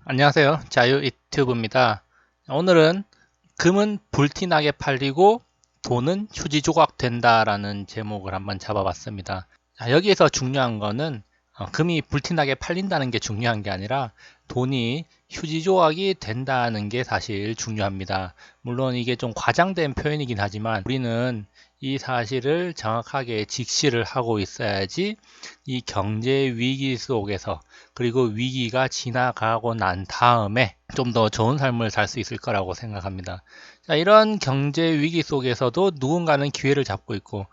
안녕하세요. 자유 유튜브입니다. 오늘은 금은 불티나게 팔리고 돈은 휴지 조각 된다라는 제목을 한번 잡아봤습니다. 여기에서 중요한 거는 금이 불티나게 팔린다는 게 중요한 게 아니라 돈이 휴지 조각이 된다는 게 사실 중요합니다. 물론 이게 좀 과장된 표현이긴 하지만 우리는 이 사실을 정확하게 직시를 하고 있어야지 이 경제 위기 속에서 그리고 위기가 지나가고 난 다음에 좀 더 좋은 삶을 살 수 있을 거라고 생각합니다. 자, 이런 경제 위기 속에서도 누군가는 기회를 잡고 있고,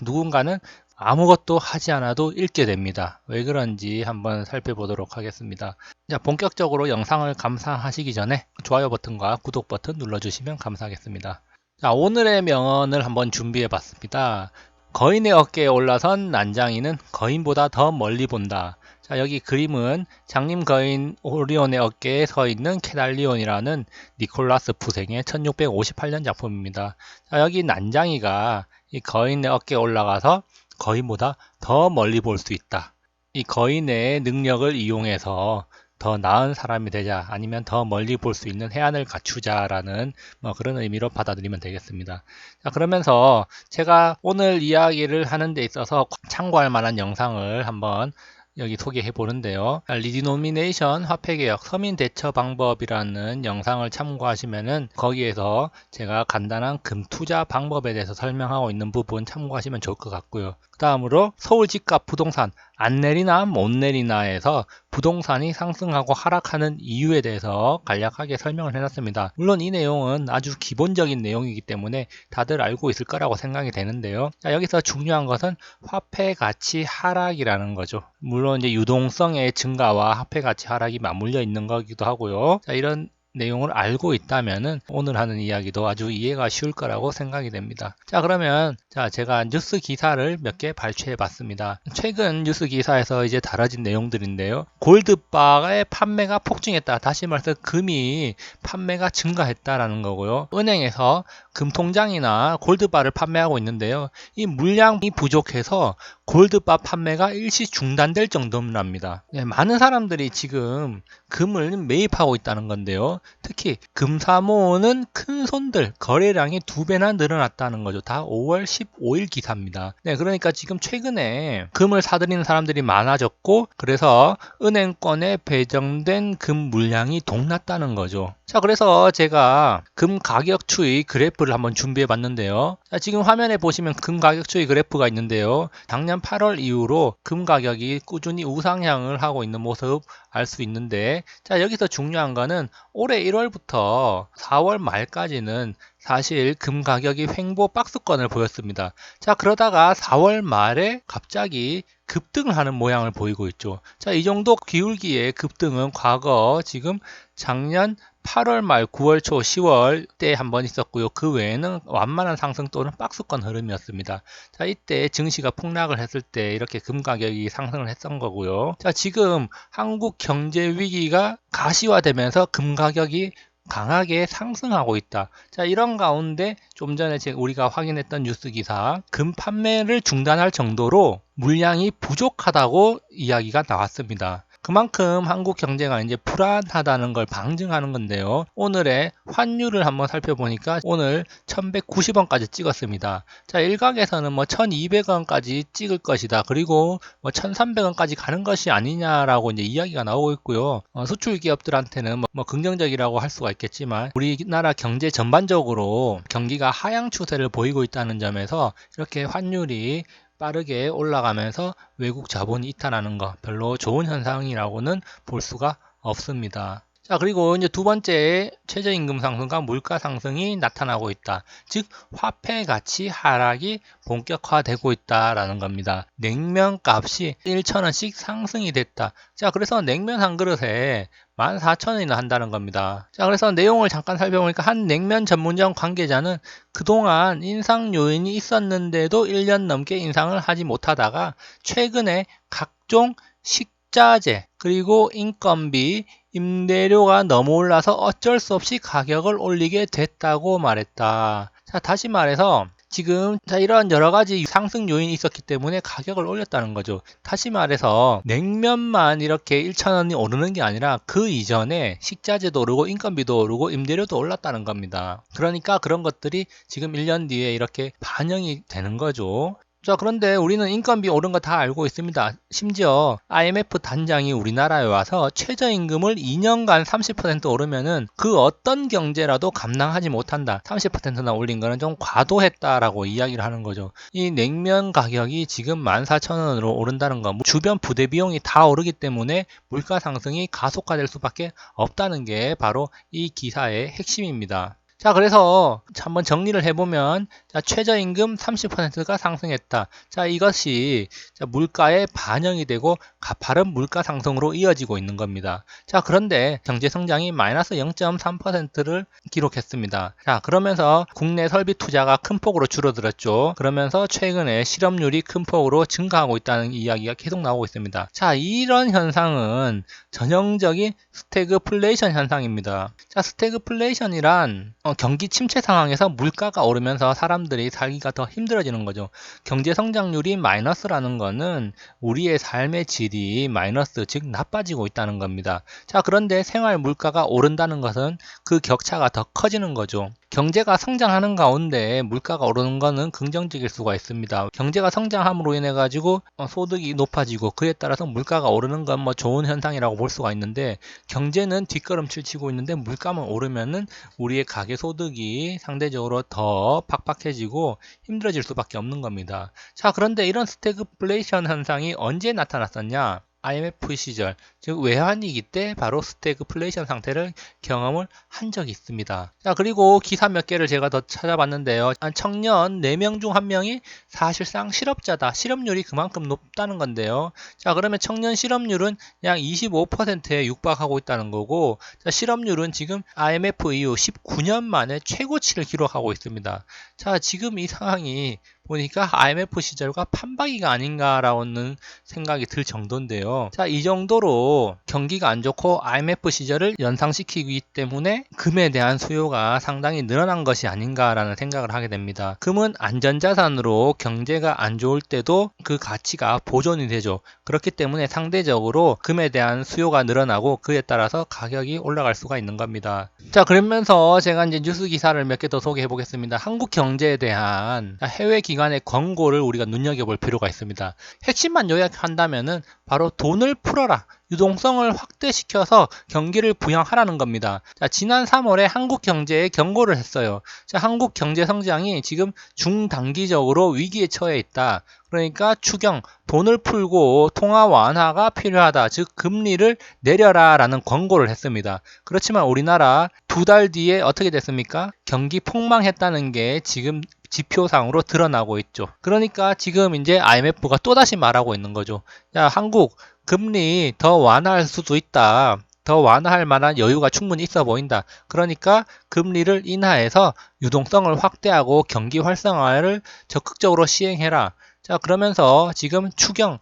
누군가는 아무것도 하지 않아도 읽게 됩니다. 왜 그런지 한번 살펴보도록 하겠습니다. 자, 본격적으로 영상을 감상하시기 전에 좋아요 버튼과 구독 버튼 눌러주시면 감사하겠습니다. 자, 오늘의 명언을 한번 준비해 봤습니다. 거인의 어깨에 올라선 난장이는 거인보다 더 멀리 본다. 자, 여기 그림은 장님 거인 오리온의 어깨에 서 있는 캐달리온이라는 니콜라스 푸생의 1658년 작품입니다. 자, 여기 난장이가 이 거인의 어깨에 올라가서 거인보다 더 멀리 볼 수 있다. 이 거인의 능력을 이용해서 더 나은 사람이 되자, 아니면 더 멀리 볼 수 있는 해안을 갖추자라는 그런 의미로 받아들이면 되겠습니다. 자, 그러면서 제가 오늘 이야기를 하는 데 있어서 참고할 만한 영상을 한번 여기 소개해 보는데요. 리디노미네이션 화폐개혁 서민 대처 방법이라는 영상을 참고하시면은 거기에서 제가 간단한 금투자 방법에 대해서 설명하고 있는 부분 참고하시면 좋을 것 같고요. 그 다음으로 서울 집값 부동산 안 내리나 못 내리나에서 부동산이 상승하고 하락하는 이유에 대해서 간략하게 설명을 해놨습니다. 물론 이 내용은 아주 기본적인 내용이기 때문에 다들 알고 있을 거라고 생각이 되는데요. 자, 여기서 중요한 것은 화폐 가치 하락이라는 거죠. 물론 이제 유동성의 증가와 화폐 가치 하락이 맞물려 있는 거기도 하고요. 자, 이런 내용을 알고 있다면은 오늘 하는 이야기도 아주 이해가 쉬울 거라고 생각이 됩니다. 자, 그러면 제가 뉴스 기사를 몇 개 발췌해 봤습니다. 최근 뉴스 기사에서 이제 다뤄진 내용들인데요. 골드바의 판매가 폭증했다. 다시 말해서 금이 판매가 증가했다라는 거고요. 은행에서 금통장이나 골드바를 판매하고 있는데요. 이 물량이 부족해서 골드바 판매가 일시 중단될 정도랍니다. 네, 많은 사람들이 지금 금을 매입하고 있다는 건데요. 특히 금사모는 큰 손들 거래량이 2배나 늘어났다는 거죠. 다 5월 15일 기사입니다. 네, 그러니까 지금 최근에 금을 사들이는 사람들이 많아졌고, 그래서 은행권에 배정된 금 물량이 동났다는 거죠. 자, 그래서 제가 금 가격 추이 그래프를 한번 준비해 봤는데요. 자, 지금 화면에 보시면 금 가격 추이 그래프가 있는데요. 작년 8월 이후로 금 가격이 꾸준히 우상향을 하고 있는 모습 알 수 있는데, 자, 여기서 중요한 거는 올해 1월부터 4월 말까지는 사실 금 가격이 횡보 박스권을 보였습니다. 자, 그러다가 4월 말에 갑자기 급등을 하는 모양을 보이고 있죠. 자, 이 정도 기울기의 급등은 과거 지금 작년 8월 말 9월 초 10월 때 한번 있었고요. 그 외에는 완만한 상승 또는 박스권 흐름이었습니다. 자, 이때 증시가 폭락을 했을 때 이렇게 금 가격이 상승을 했던 거고요. 자, 지금 한국 경제 위기가 가시화되면서 금 가격이 강하게 상승하고 있다. 자, 이런 가운데 좀 전에 우리가 확인했던 뉴스 기사, 금 판매를 중단할 정도로 물량이 부족하다고 이야기가 나왔습니다. 그만큼 한국 경제가 이제 불안하다는 걸 방증하는 건데요. 오늘의 환율을 한번 살펴보니까 오늘 1190원까지 찍었습니다. 자, 일각에서는 1200원까지 찍을 것이다. 그리고 1300원까지 가는 것이 아니냐라고 이제 이야기가 나오고 있고요. 수출 기업들한테는 긍정적이라고 할 수가 있겠지만 우리나라 경제 전반적으로 경기가 하향 추세를 보이고 있다는 점에서 이렇게 환율이 빠르게 올라가면서 외국 자본이 이탈하는 거 별로 좋은 현상이라고는 볼 수가 없습니다. 자, 그리고 이제 두 번째 최저임금 상승과 물가 상승이 나타나고 있다. 즉 화폐 가치 하락이 본격화되고 있다라는 겁니다. 냉면 값이 1,000원씩 상승이 됐다. 자, 그래서 냉면 한 그릇에 14,000원이나 한다는 겁니다. 자, 그래서 내용을 잠깐 살펴보니까 한 냉면 전문점 관계자는 그동안 인상 요인이 있었는데도 1년 넘게 인상을 하지 못하다가 최근에 각종 식자재 그리고 인건비, 임대료가 너무 올라서 어쩔 수 없이 가격을 올리게 됐다고 말했다. 자, 다시 말해서 지금 이런 여러 가지 상승 요인이 있었기 때문에 가격을 올렸다는 거죠. 다시 말해서 냉면만 이렇게 1,000원이 오르는 게 아니라 그 이전에 식자재도 오르고 인건비도 오르고 임대료도 올랐다는 겁니다. 그러니까 그런 것들이 지금 1년 뒤에 이렇게 반영이 되는 거죠. 자, 그런데 우리는 인건비 오른 거 다 알고 있습니다. 심지어 IMF 단장이 우리나라에 와서 최저임금을 2년간 30% 오르면은 그 어떤 경제라도 감당하지 못한다. 30%나 올린 거는 좀 과도했다라고 이야기를 하는 거죠. 이 냉면 가격이 지금 14,000원으로 오른다는 거, 주변 부대 비용이 다 오르기 때문에 물가 상승이 가속화될 수밖에 없다는 게 바로 이 기사의 핵심입니다. 자, 그래서 한번 정리를 해보면, 자, 최저임금 30%가 상승했다. 자, 이것이 물가에 반영이 되고 가파른 물가 상승으로 이어지고 있는 겁니다. 자, 그런데 경제성장이 마이너스 0.3%를 기록했습니다. 자, 그러면서 국내 설비 투자가 큰 폭으로 줄어들었죠. 그러면서 최근에 실업률이 큰 폭으로 증가하고 있다는 이야기가 계속 나오고 있습니다. 자, 이런 현상은 전형적인 스태그플레이션 현상입니다. 자, 스태그플레이션이란 경기 침체 상황에서 물가가 오르면서 사람들이 살기가 더 힘들어지는 거죠. 경제 성장률이 마이너스라는 거는 우리의 삶의 질이 마이너스, 즉 나빠지고 있다는 겁니다. 자, 그런데 생활 물가가 오른다는 것은 그 격차가 더 커지는 거죠. 경제가 성장하는 가운데 물가가 오르는 것은 긍정적일 수가 있습니다. 경제가 성장함으로 인해 가지고 소득이 높아지고 그에 따라서 물가가 오르는 건 뭐 좋은 현상이라고 볼 수가 있는데, 경제는 뒷걸음질 치고 있는데 물가만 오르면은 우리의 가계 소득이 상대적으로 더 팍팍해지고 힘들어질 수밖에 없는 겁니다. 자, 그런데 이런 스태그플레이션 현상이 언제 나타났었냐? IMF 시절, 즉 외환위기 때 바로 스태그플레이션 상태를 경험을 한 적이 있습니다. 자, 그리고 기사 몇 개를 제가 더 찾아봤는데요. 청년 4명 중 1명이 사실상 실업자다. 실업률이 그만큼 높다는 건데요. 자, 그러면 청년 실업률은 약 25%에 육박하고 있다는 거고, 자, 실업률은 지금 IMF 이후 19년 만에 최고치를 기록하고 있습니다. 자, 지금 이 상황이 보니까 IMF 시절과 판박이가 아닌가라는 생각이 들 정도인데요. 자, 이 정도로 경기가 안 좋고 IMF 시절을 연상시키기 때문에 금에 대한 수요가 상당히 늘어난 것이 아닌가라는 생각을 하게 됩니다. 금은 안전자산으로 경제가 안 좋을 때도 그 가치가 보존이 되죠. 그렇기 때문에 상대적으로 금에 대한 수요가 늘어나고 그에 따라서 가격이 올라갈 수가 있는 겁니다. 자, 그러면서 제가 이제 뉴스 기사를 몇 개 더 소개해 보겠습니다. 한국 경제에 대한 해외 기관의 권고를 우리가 눈여겨볼 필요가 있습니다. 핵심만 요약한다면은 바로 돈을 풀어라, 유동성을 확대시켜서 경기를 부양하라는 겁니다. 자, 지난 3월에 한국 경제에 경고를 했어요. 자, 한국 경제 성장이 지금 중단기적으로 위기에 처해 있다. 그러니까 추경, 돈을 풀고 통화 완화가 필요하다. 즉 금리를 내려라 라는 권고를 했습니다. 그렇지만 우리나라 2달 뒤에 어떻게 됐습니까? 경기 폭망했다는 게 지금 지표상으로 드러나고 있죠. 그러니까 지금 이제 IMF가 또다시 말하고 있는 거죠. 야, 한국 금리 더 완화할 수도 있다. 더 완화할 만한 여유가 충분히 있어 보인다. 그러니까 금리를 인하해서 유동성을 확대하고 경기 활성화를 적극적으로 시행해라. 자, 그러면서 지금 추경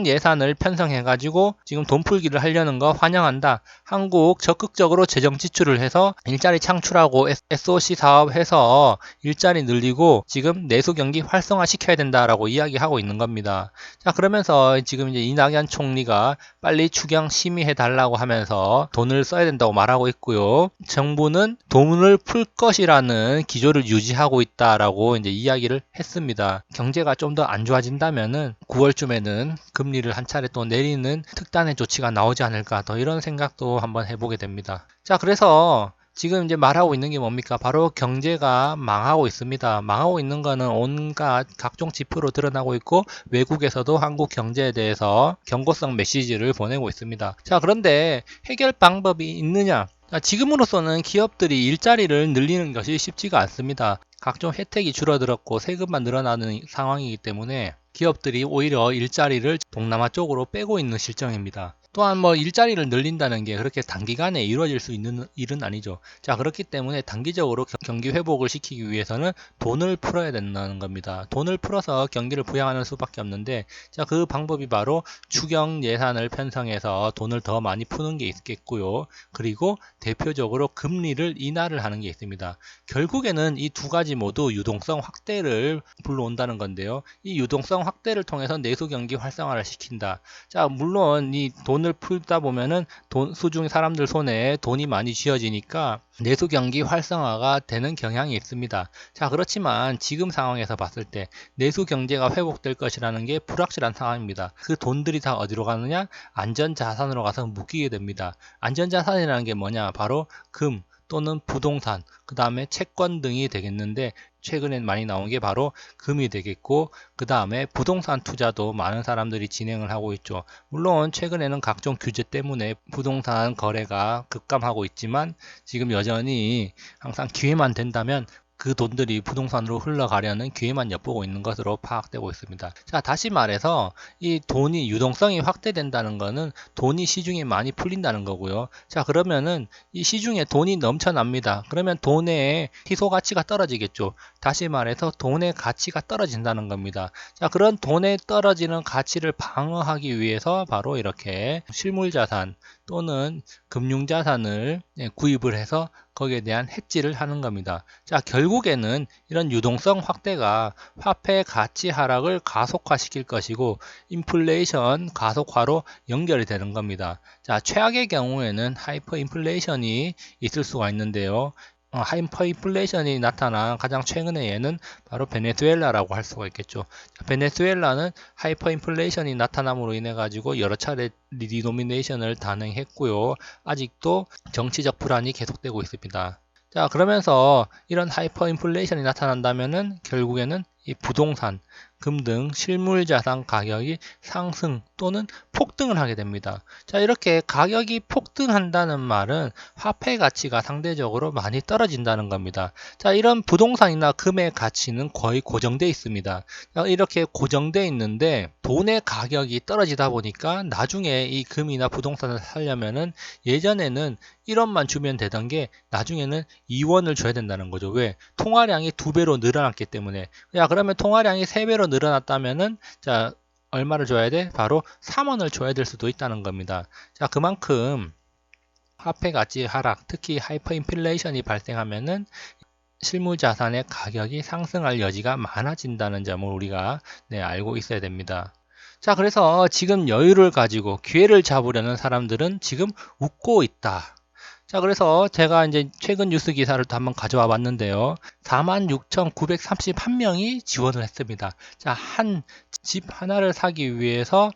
예산을 편성해가지고 지금 돈 풀기를 하려는 거 환영한다. 한국 적극적으로 재정 지출을 해서 일자리 창출하고 SOC 사업 해서 일자리 늘리고 지금 내수 경기 활성화 시켜야 된다라고 이야기하고 있는 겁니다. 자, 그러면서 지금 이제 이낙연 총리가 빨리 추경 심의해 달라고 하면서 돈을 써야 된다고 말하고 있고요. 정부는 돈을 풀 것이라는 기조를 유지하고 있다라고 이제 이야기를 했습니다. 경제가 좀 더 안 좋아진다면은 9월쯤에는 금리를 한 차례 또 내리는 특단의 조치가 나오지 않을까, 더 이런 생각도 한번 해보게 됩니다. 자, 그래서 지금 이제 말하고 있는 게 뭡니까? 바로 경제가 망하고 있습니다. 망하고 있는 거는 온갖 각종 지표로 드러나고 있고 외국에서도 한국 경제에 대해서 경고성 메시지를 보내고 있습니다. 자, 그런데 해결 방법이 있느냐? 지금으로서는 기업들이 일자리를 늘리는 것이 쉽지가 않습니다. 각종 혜택이 줄어들었고 세금만 늘어나는 상황이기 때문에 기업들이 오히려 일자리를 동남아 쪽으로 빼고 있는 실정입니다. 또한 뭐 일자리를 늘린다는 게 그렇게 단기간에 이루어질 수 있는 일은 아니죠. 자, 그렇기 때문에 단기적으로 경기 회복을 시키기 위해서는 돈을 풀어야 된다는 겁니다. 돈을 풀어서 경기를 부양하는 수밖에 없는데, 자, 그 방법이 바로 추경 예산을 편성해서 돈을 더 많이 푸는 게 있겠고요. 그리고 대표적으로 금리를 인하를 하는 게 있습니다. 결국에는 이 두 가지 모두 유동성 확대를 불러온다는 건데요. 이 유동성 확대를 통해서 내수 경기 활성화를 시킨다. 자, 물론 이 돈을 풀다 보면은 수중 사람들 손에 돈이 많이 쥐어지니까 내수 경기 활성화가 되는 경향이 있습니다. 자, 그렇지만 지금 상황에서 봤을 때 내수 경제가 회복될 것이라는 게 불확실한 상황입니다. 그 돈들이 다 어디로 가느냐? 안전 자산으로 가서 묶이게 됩니다. 안전 자산이라는 게 뭐냐? 바로 금 또는 부동산, 그 다음에 채권 등이 되겠는데, 최근에 많이 나온 게 바로 금이 되겠고, 그 다음에 부동산 투자도 많은 사람들이 진행을 하고 있죠. 물론 최근에는 각종 규제 때문에 부동산 거래가 급감하고 있지만, 지금 여전히 항상 기회만 된다면 그 돈들이 부동산으로 흘러가려는 기회만 엿보고 있는 것으로 파악되고 있습니다. 자, 다시 말해서 이 돈이 유동성이 확대된다는 것은 돈이 시중에 많이 풀린다는 거고요. 자, 그러면은 이 시중에 돈이 넘쳐납니다. 그러면 돈의 희소 가치가 떨어지겠죠. 다시 말해서 돈의 가치가 떨어진다는 겁니다. 자, 그런 돈에 떨어지는 가치를 방어하기 위해서 바로 이렇게 실물자산 또는 금융자산을 구입을 해서 거기에 대한 해지를 하는 겁니다. 자, 결국에는 이런 유동성 확대가 화폐 가치 하락을 가속화시킬 것이고 인플레이션 가속화로 연결이 되는 겁니다. 자, 최악의 경우에는 하이퍼 인플레이션이 있을 수가 있는데요. 하이퍼 인플레이션이 나타난 가장 최근의 예는 바로 베네수엘라라고 할 수가 있겠죠. 베네수엘라는 하이퍼 인플레이션이 나타남으로 인해 가지고 여러 차례 리노미네이션을 단행했고요. 아직도 정치적 불안이 계속되고 있습니다. 자, 그러면서 이런 하이퍼 인플레이션이 나타난다면은 결국에는 이 부동산, 금 등 실물 자산 가격이 상승 또는 폭등을 하게 됩니다. 자, 이렇게 가격이 폭등한다는 말은 화폐 가치가 상대적으로 많이 떨어진다는 겁니다. 자, 이런 부동산이나 금의 가치는 거의 고정되어 있습니다. 이렇게 고정되어 있는데 돈의 가격이 떨어지다 보니까 나중에 이 금이나 부동산을 사려면은 예전에는 1원만 주면 되던 게 나중에는 2원을 줘야 된다는 거죠. 왜? 통화량이 2배로 늘어났기 때문에. 야, 그러면 통화량이 3배로 늘어났다면은 자, 얼마를 줘야 돼? 바로 3원을 줘야 될 수도 있다는 겁니다. 자, 그만큼 화폐 가치 하락, 특히 하이퍼 인플레이션이 발생하면은 실물 자산의 가격이 상승할 여지가 많아진다는 점을 우리가 알고 있어야 됩니다. 자, 그래서 지금 여유를 가지고 기회를 잡으려는 사람들은 지금 웃고 있다. 자, 그래서 제가 이제 최근 뉴스 기사를 또 한번 가져와 봤는데요. 46,931명이 지원을 했습니다. 자, 한 집 하나를 사기 위해서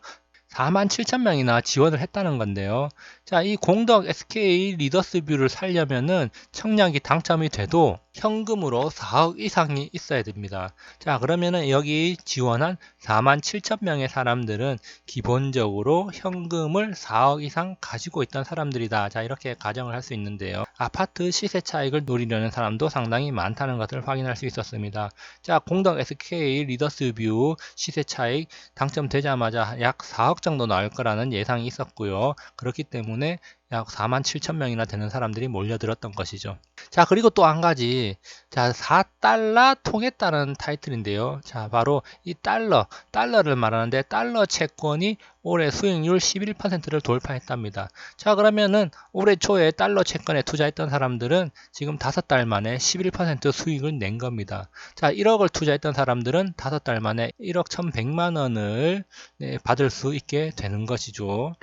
47,000명이나 지원을 했다는 건데요. 자, 이 공덕 SK 리더스뷰를 살려면은 청약이 당첨이 돼도 현금으로 4억 이상이 있어야 됩니다. 자, 그러면은 여기 지원한 47,000명의 사람들은 기본적으로 현금을 4억 이상 가지고 있던 사람들이다. 자, 이렇게 가정을 할 수 있는데요. 아파트 시세 차익을 노리려는 사람도 상당히 많다는 것을 확인할 수 있었습니다. 자, 공덕 SK 리더스뷰 시세 차익 당첨되자마자 약 4억 정도 나올 거라는 예상이 있었고요. 그렇기 때문에 약 47,000명이나 되는 사람들이 몰려들었던 것이죠. 자, 그리고 또 한 가지. 자, 4달러 통했다는 타이틀인데요. 자, 바로 이 달러를 말하는데 달러 채권이 올해 수익률 11%를 돌파했답니다. 자, 그러면은 올해 초에 달러 채권에 투자했던 사람들은 지금 5달 만에 11% 수익을 낸 겁니다. 자, 1억을 투자했던 사람들은 5달 만에 1억 1,100만 원을 받을 수 있게 되는 것이죠.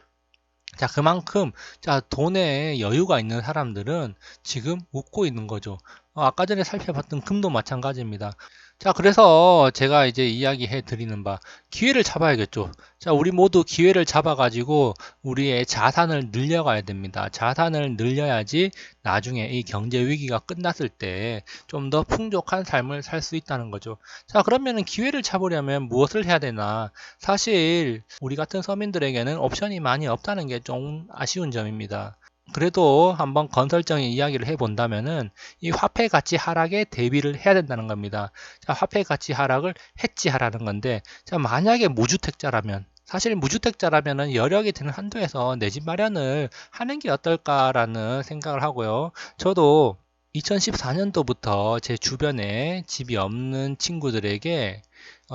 자, 그만큼 자, 돈에 여유가 있는 사람들은 지금 웃고 있는 거죠. 아까 전에 살펴봤던 금도 마찬가지입니다. 자, 그래서 제가 이제 이야기해 드리는 바 기회를 잡아야겠죠. 자, 우리 모두 기회를 잡아가지고 우리의 자산을 늘려가야 됩니다. 자산을 늘려야지 나중에 이 경제 위기가 끝났을 때 좀 더 풍족한 삶을 살 수 있다는 거죠. 자, 그러면은 기회를 잡으려면 무엇을 해야 되나? 사실 우리 같은 서민들에게는 옵션이 많이 없다는 게 좀 아쉬운 점입니다. 그래도 한번 건설적인 이야기를 해본다면은 이 화폐 가치 하락에 대비를 해야 된다는 겁니다. 자, 화폐 가치 하락을 해지하라는 건데, 자, 만약에 무주택자라면 사실 무주택자라면은 여력이 되는 한도에서 내 집 마련을 하는 게 어떨까라는 생각을 하고요. 저도 2014년도부터 제 주변에 집이 없는 친구들에게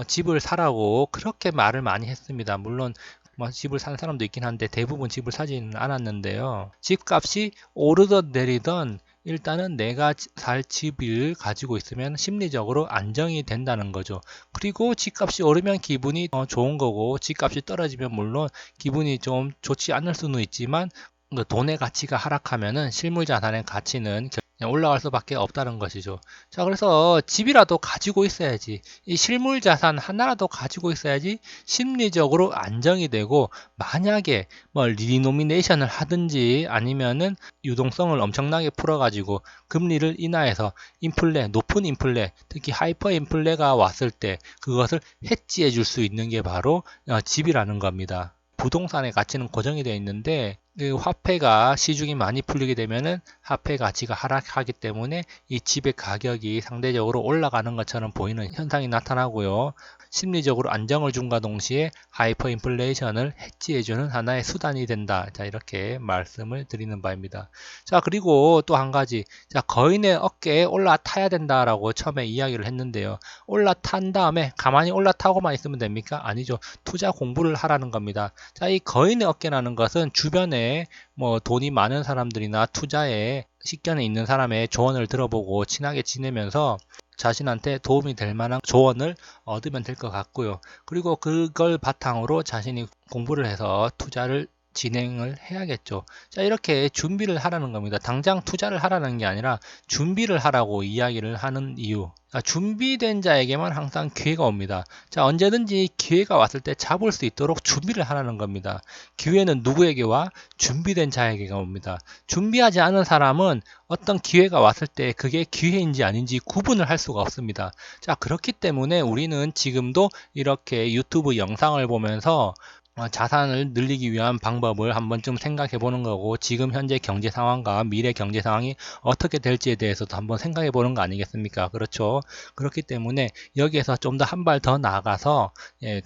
집을 사라고 그렇게 말을 많이 했습니다. 물론 뭐 집을 사는 사람도 있긴 한데 대부분 집을 사지는 않았는데요. 집값이 오르던 내리던 일단은 내가 살 집을 가지고 있으면 심리적으로 안정이 된다는 거죠. 그리고 집값이 오르면 기분이 좋은 거고, 집값이 떨어지면 물론 기분이 좀 좋지 않을 수는 있지만, 그 돈의 가치가 하락하면은 실물 자산의 가치는 그냥 올라갈 수밖에 없다는 것이죠. 자, 그래서 집이라도 가지고 있어야지. 이 실물 자산 하나라도 가지고 있어야지 심리적으로 안정이 되고, 만약에 뭐 리노미네이션을 하든지 아니면은 유동성을 엄청나게 풀어가지고 금리를 인하해서 인플레, 높은 인플레, 특히 하이퍼 인플레가 왔을 때 그것을 해지해 줄 수 있는 게 바로 집이라는 겁니다. 부동산의 가치는 고정이 되어 있는데, 그 화폐가 시중이 많이 풀리게 되면은 화폐 가치가 하락하기 때문에 이 집의 가격이 상대적으로 올라가는 것처럼 보이는 현상이 나타나고요. 심리적으로 안정을 준과 동시에 하이퍼 인플레이션을 해지해주는 하나의 수단이 된다. 자, 이렇게 말씀을 드리는 바입니다. 자, 그리고 또 한 가지. 자, 거인의 어깨에 올라타야 된다라고 처음에 이야기를 했는데요. 올라탄 다음에 가만히 올라타고만 있으면 됩니까? 아니죠. 투자 공부를 하라는 겁니다. 자, 이 거인의 어깨라는 것은 주변에 뭐 돈이 많은 사람들이나 투자에 식견에 있는 사람의 조언을 들어보고 친하게 지내면서 자신한테 도움이 될 만한 조언을 얻으면 될 것 같고요. 그리고 그걸 바탕으로 자신이 공부를 해서 투자를 진행을 해야겠죠. 자, 이렇게 준비를 하라는 겁니다. 당장 투자를 하라는 게 아니라 준비를 하라고 이야기를 하는 이유. 준비된 자에게만 항상 기회가 옵니다. 자, 언제든지 기회가 왔을 때 잡을 수 있도록 준비를 하라는 겁니다. 기회는 누구에게 와? 준비된 자에게 옵니다. 준비하지 않은 사람은 어떤 기회가 왔을 때 그게 기회인지 아닌지 구분을 할 수가 없습니다. 자, 그렇기 때문에 우리는 지금도 이렇게 유튜브 영상을 보면서 자산을 늘리기 위한 방법을 한 번쯤 생각해 보는 거고, 지금 현재 경제 상황과 미래 경제 상황이 어떻게 될지에 대해서도 한번 생각해 보는 거 아니겠습니까? 그렇죠. 그렇기 때문에 여기에서 좀 더 한 발 더 나아가서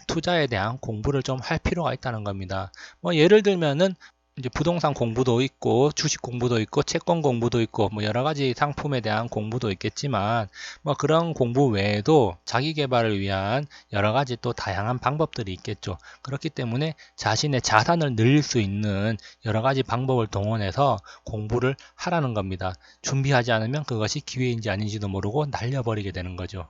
투자에 대한 공부를 좀 할 필요가 있다는 겁니다. 뭐 예를 들면은 이제 부동산 공부도 있고 주식 공부도 있고 채권 공부도 있고 뭐 여러 가지 상품에 대한 공부도 있겠지만, 뭐 그런 공부 외에도 자기 개발을 위한 여러 가지 또 다양한 방법들이 있겠죠. 그렇기 때문에 자신의 자산을 늘릴 수 있는 여러 가지 방법을 동원해서 공부를 하라는 겁니다. 준비하지 않으면 그것이 기회인지 아닌지도 모르고 날려버리게 되는 거죠.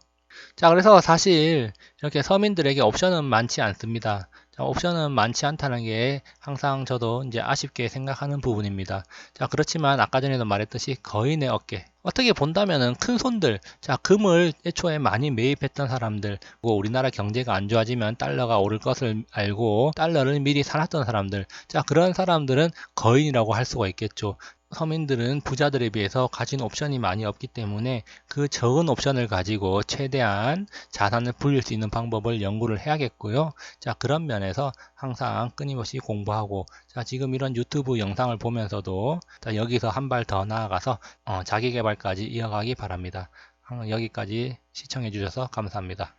자, 그래서 사실 이렇게 서민들에게 옵션은 많지 않습니다. 자, 옵션은 많지 않다는 게 항상 저도 이제 아쉽게 생각하는 부분입니다. 자, 그렇지만 아까 전에도 말했듯이 거인의 어깨. 어떻게 본다면은 큰 손들, 자, 금을 애초에 많이 매입했던 사람들, 그리고 우리나라 경제가 안 좋아지면 달러가 오를 것을 알고 달러를 미리 사놨던 사람들, 자, 그런 사람들은 거인이라고 할 수가 있겠죠. 서민들은 부자들에 비해서 가진 옵션이 많이 없기 때문에 그 적은 옵션을 가지고 최대한 자산을 불릴 수 있는 방법을 연구를 해야겠고요. 자, 그런 면에서 항상 끊임없이 공부하고, 자, 지금 이런 유튜브 영상을 보면서도 자, 여기서 한 발 더 나아가서 자기 개발까지 이어가기 바랍니다. 여기까지 시청해 주셔서 감사합니다.